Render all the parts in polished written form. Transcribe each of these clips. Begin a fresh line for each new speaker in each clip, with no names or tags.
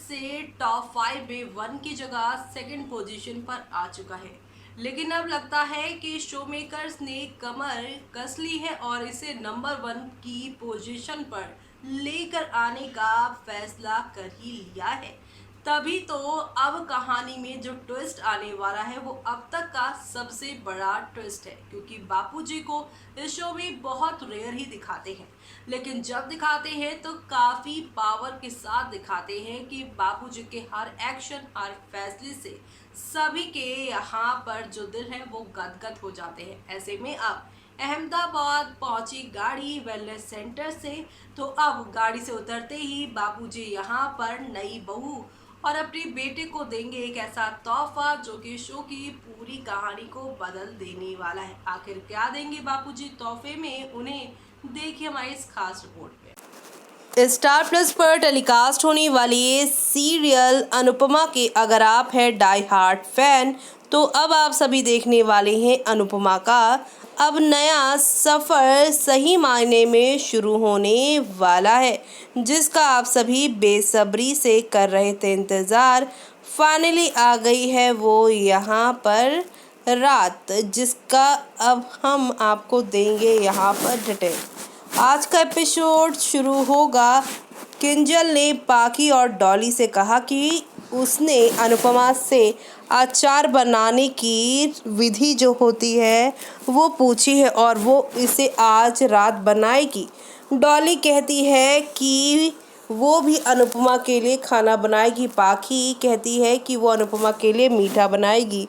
से टॉप 5 में 1 की जगह सेकंड पोजीशन पर आ चुका है। लेकिन अब लगता है कि शो मेकर्स ने कमर कस ली है और इसे नंबर 1 की पोजीशन पर लेकर आने का फैसला कर ही लिया है। तभी तो अब कहानी में जो ट्विस्ट आने वाला है वो अब तक का सबसे बड़ा ट्विस्ट है, क्योंकि बापूजी को इस शो में बहुत रेयर ही दिखाते हैं। लेकिन जब दिखाते हैं तो काफ़ी पावर के साथ दिखाते हैं कि बापूजी के हर एक्शन, हर फैसले से सभी के यहाँ पर जो दिल है वो गदगद हो जाते हैं। ऐसे में अब अहमदाबाद पहुंची गाड़ी वेलनेस सेंटर से, तो अब गाड़ी से उतरते ही बापूजी यहाँ पर नई बहू और अपने बेटे को देंगे एक ऐसा तोहफा जो कि शो की पूरी कहानी को बदल देने वाला है। आखिर क्या देंगे बापूजी तोहफे में उन्हें, देखिए हमारी इस खास रिपोर्ट में। स्टार प्लस पर टेलीकास्ट होने वाली सीरियल अनुपमा के अगर आप हैं डाई हार्ड फैन, तो अब आप सभी देखने वाले हैं अनुपमा का अब नया सफ़र सही मायने में शुरू होने वाला है, जिसका आप सभी बेसब्री से कर रहे थे इंतज़ार। फाइनली आ गई है वो यहाँ पर रात, जिसका अब हम आपको देंगे यहाँ पर डिटेल। आज का एपिसोड शुरू होगा। किंजल ने पाकी और डॉली से कहा कि उसने अनुपमा से अचार बनाने की विधि जो होती है वो पूछी है और वो इसे आज रात बनाएगी। डॉली कहती है कि वो भी अनुपमा के लिए खाना बनाएगी। पाकी कहती है कि वो अनुपमा के लिए मीठा बनाएगी।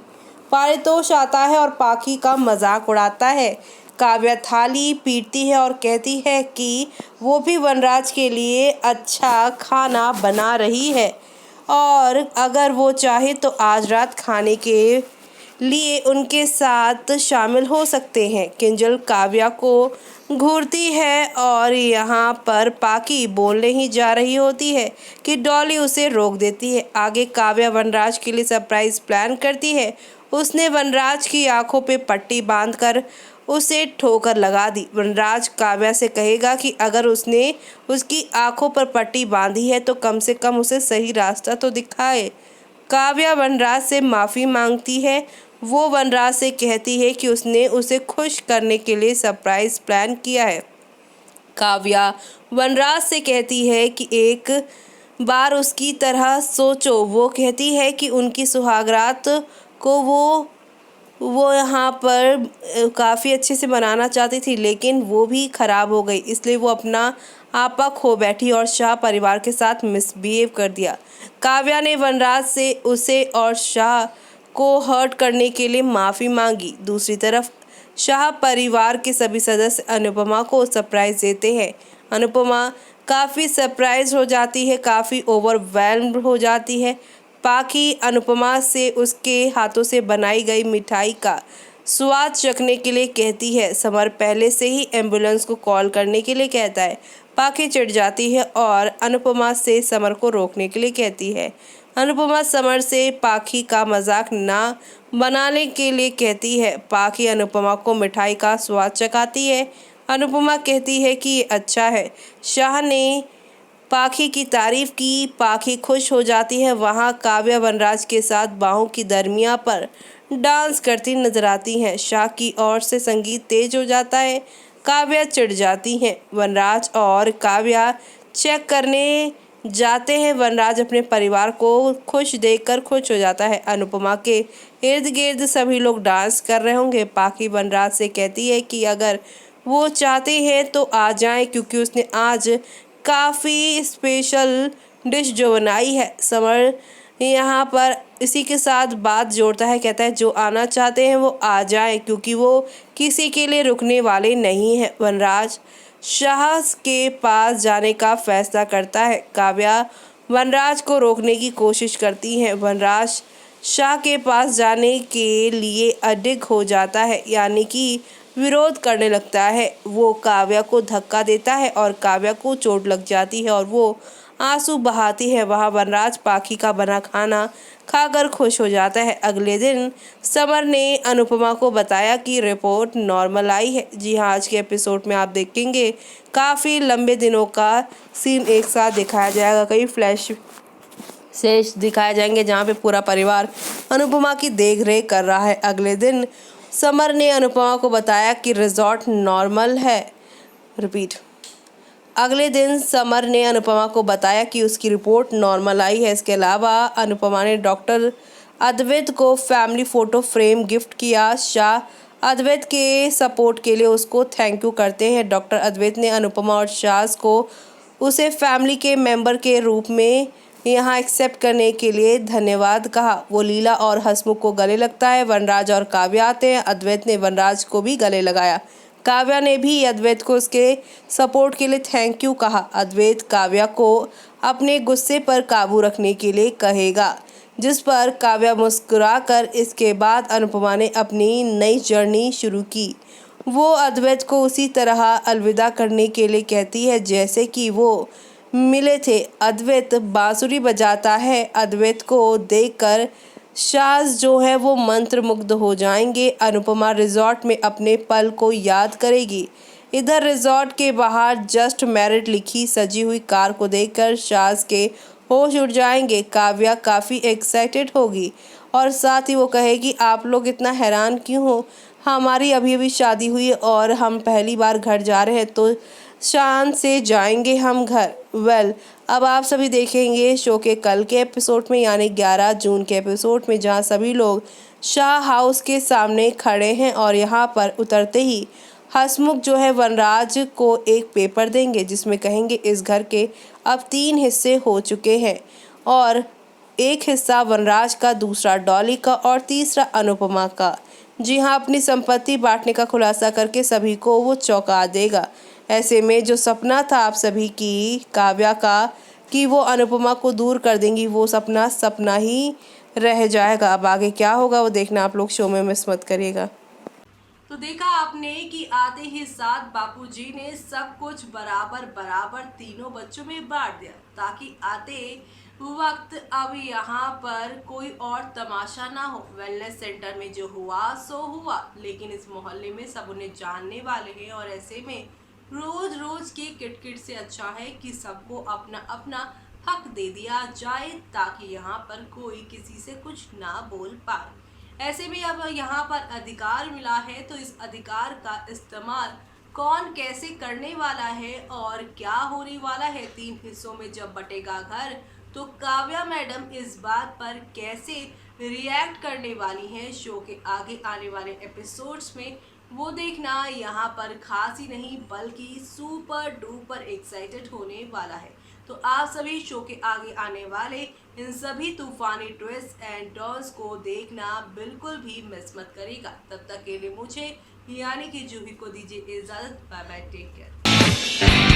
पारितोष आता है और पाकी का मजाक उड़ाता है। काव्या थाली पीटती है और कहती है कि वो भी वनराज के लिए अच्छा खाना बना रही है और अगर वो चाहे तो आज रात खाने के लिए उनके साथ शामिल हो सकते हैं। किंजल काव्या को घूरती है और यहाँ पर पाकी बोलने ही जा रही होती है कि डॉली उसे रोक देती है। आगे काव्या वनराज के लिए सरप्राइज प्लान करती है। उसने वनराज की आंखों पे पट्टी बांधकर उसे ठोकर लगा दी। वनराज काव्या से कहेगा कि अगर उसने उसकी आंखों पर पट्टी बांधी है तो कम से कम उसे सही रास्ता तो दिखाए। काव्या वनराज से माफ़ी मांगती है। वो वनराज से कहती है कि उसने उसे खुश करने के लिए सरप्राइज प्लान किया है। काव्या वनराज से कहती है कि एक बार उसकी तरह सोचो। वो कहती है कि उनकी सुहागरात को वो यहाँ पर काफ़ी अच्छे से बनाना चाहती थी, लेकिन वो भी ख़राब हो गई, इसलिए वो अपना आपा खो बैठी और शाह परिवार के साथ मिसबिहेव कर दिया। काव्या ने वनराज से उसे और शाह को हर्ट करने के लिए माफ़ी मांगी। दूसरी तरफ शाह परिवार के सभी सदस्य अनुपमा को सरप्राइज देते हैं। अनुपमा काफ़ी सरप्राइज हो जाती है, काफ़ी ओवरवेल्म्ड हो जाती है। पाकी अनुपमा से उसके हाथों से बनाई गई मिठाई का स्वाद चखने के लिए कहती है। समर पहले से ही एम्बुलेंस को कॉल करने के लिए कहता है। पाकी चिढ़ जाती है और अनुपमा से समर को रोकने के लिए कहती है। अनुपमा समर से पाकी का मजाक ना बनाने के लिए कहती है। पाकी अनुपमा को मिठाई का स्वाद चखाती है। अनुपमा कहती है कि ये अच्छा है। शाह ने पाखी की तारीफ की। पाखी खुश हो जाती है। वहाँ काव्या वनराज के साथ बाहों की दरमिया पर डांस करती नजर आती हैं। शाह की ओर से संगीत तेज हो जाता है। काव्या चिढ़ जाती हैं। वनराज और काव्या चेक करने जाते हैं। वनराज अपने परिवार को खुश देखकर खुश हो जाता है। अनुपमा के इर्द गिर्द सभी लोग डांस कर रहे होंगे। पाखी वनराज से कहती है कि अगर वो चाहते हैं तो आ जाएं, क्योंकि उसने आज काफ़ी स्पेशल डिश जो बनाई है। समर यहाँ पर इसी के साथ बात जोड़ता है, कहता है जो आना चाहते हैं वो आ जाएं, क्योंकि वो किसी के लिए रुकने वाले नहीं हैं। वनराज शाह के पास जाने का फैसला करता है। काव्या वनराज को रोकने की कोशिश करती है। वनराज शाह के पास जाने के लिए अडिग हो जाता है, यानी कि विरोध करने लगता है। वो काव्या को धक्का देता है और काव्या को चोट लग जाती है और वो आंसू बहाती है। वहाँ वनराज पाखी का बना खाना खाकर खुश हो जाता है। अगले दिन समर ने अनुपमा को बताया कि रिपोर्ट नॉर्मल आई है। जी हाँ, आज के एपिसोड में आप देखेंगे काफ़ी लंबे दिनों का सीन एक साथ दिखाया जाएगा। कई फ्लैश से दिखाए जाएंगे, जहां पे पूरा परिवार अनुपमा की देख रेख कर रहा है। अगले दिन समर ने अनुपमा को बताया कि रिजॉर्ट नॉर्मल है। अगले दिन समर ने अनुपमा को बताया कि उसकी रिपोर्ट नॉर्मल आई है। इसके अलावा अनुपमा ने डॉक्टर अद्वैत को फैमिली फ़ोटो फ्रेम गिफ्ट किया। शाह अद्वैत के सपोर्ट के लिए उसको थैंक यू करते हैं। डॉक्टर अद्वैत ने अनुपमा और शाह को उसे फैमिली के मेंबर के रूप में यहाँ एक्सेप्ट करने के लिए धन्यवाद कहा। वो लीला और हसमुख को गले लगता है। वनराज और काव्या आते हैं। अद्वैत ने वनराज को भी गले लगाया। काव्या ने भी अद्वैत को उसके सपोर्ट के लिए थैंक यू कहा। अद्वैत काव्या को अपने गुस्से पर काबू रखने के लिए कहेगा, जिस पर काव्या मुस्कुराकर इसके बाद अनुपमा ने अपनी नई जर्नी शुरू की। वो अद्वैत को उसी तरह अलविदा करने के लिए कहती है जैसे कि वो मिले थे। अद्वैत बांसुरी बजाता है। अद्वैत को देखकर शाज जो है वो मंत्रमुग्ध हो जाएंगे। अनुपमा रिजॉर्ट में अपने पल को याद करेगी। इधर रिजॉर्ट के बाहर जस्ट मैरिड लिखी सजी हुई कार को देखकर शाज के होश उड़ जाएंगे। काव्या काफ़ी एक्साइटेड होगी और साथ ही वो कहेगी, आप लोग इतना हैरान क्यों हो? हमारी अभी अभी शादी हुई और हम पहली बार घर जा रहे हैं, तो शान से जाएंगे हम घर। अब आप सभी देखेंगे शो के कल के एपिसोड में, यानी 11 जून के एपिसोड में, जहां सभी लोग शाह हाउस के सामने खड़े हैं और यहां पर उतरते ही हसमुख जो है वनराज को एक पेपर देंगे, जिसमें कहेंगे इस घर के अब 3 हिस्से हो चुके हैं और एक हिस्सा वनराज का, दूसरा डॉली का और तीसरा अनुपमा का। जी हाँ, अपनी संपत्ति बांटने का खुलासा करके सभी को वो चौंका देगा। ऐसे में जो सपना था आप सभी की काव्या का कि वो अनुपमा को दूर कर देंगी, वो सपना सपना ही रह जाएगा। अब आगे क्या होगा वो देखना आप लोग शो में मिस मत करिएगा। तो देखा आपने कि आते ही साथ बापूजी ने सब कुछ बराबर बराबर तीनों बच्चों में बांट दिया, ताकि आते वक्त अब यहाँ पर कोई और तमाशा ना हो। वेलनेस सेंटर में जो हुआ सो हुआ, लेकिन इस मोहल्ले में सब उन्हें जानने वाले हैं और ऐसे में रोज रोज के किटकिट से अच्छा है कि सबको अपना अपना हक दे दिया जाए, ताकि यहाँ पर कोई किसी से कुछ ना बोल पाए। ऐसे में अब यहाँ पर अधिकार मिला है, तो इस अधिकार का इस्तेमाल कौन कैसे करने वाला है और क्या होने वाला है 3 हिस्सों में जब बटेगा घर, तो काव्या मैडम इस बात पर कैसे रिएक्ट करने वाली हैं शो के आगे आने वाले एपिसोड्स में, वो देखना यहाँ पर खास ही नहीं बल्कि सुपर डुपर एक्साइटेड होने वाला है। तो आप सभी शो के आगे आने वाले इन सभी तूफानी ट्विस्ट एंड टर्न्स को देखना बिल्कुल भी मिस मत करिएगा। तब तक के लिए मुझे यानी कि जूही को दीजिए इजाज़त। Bye bye, take care.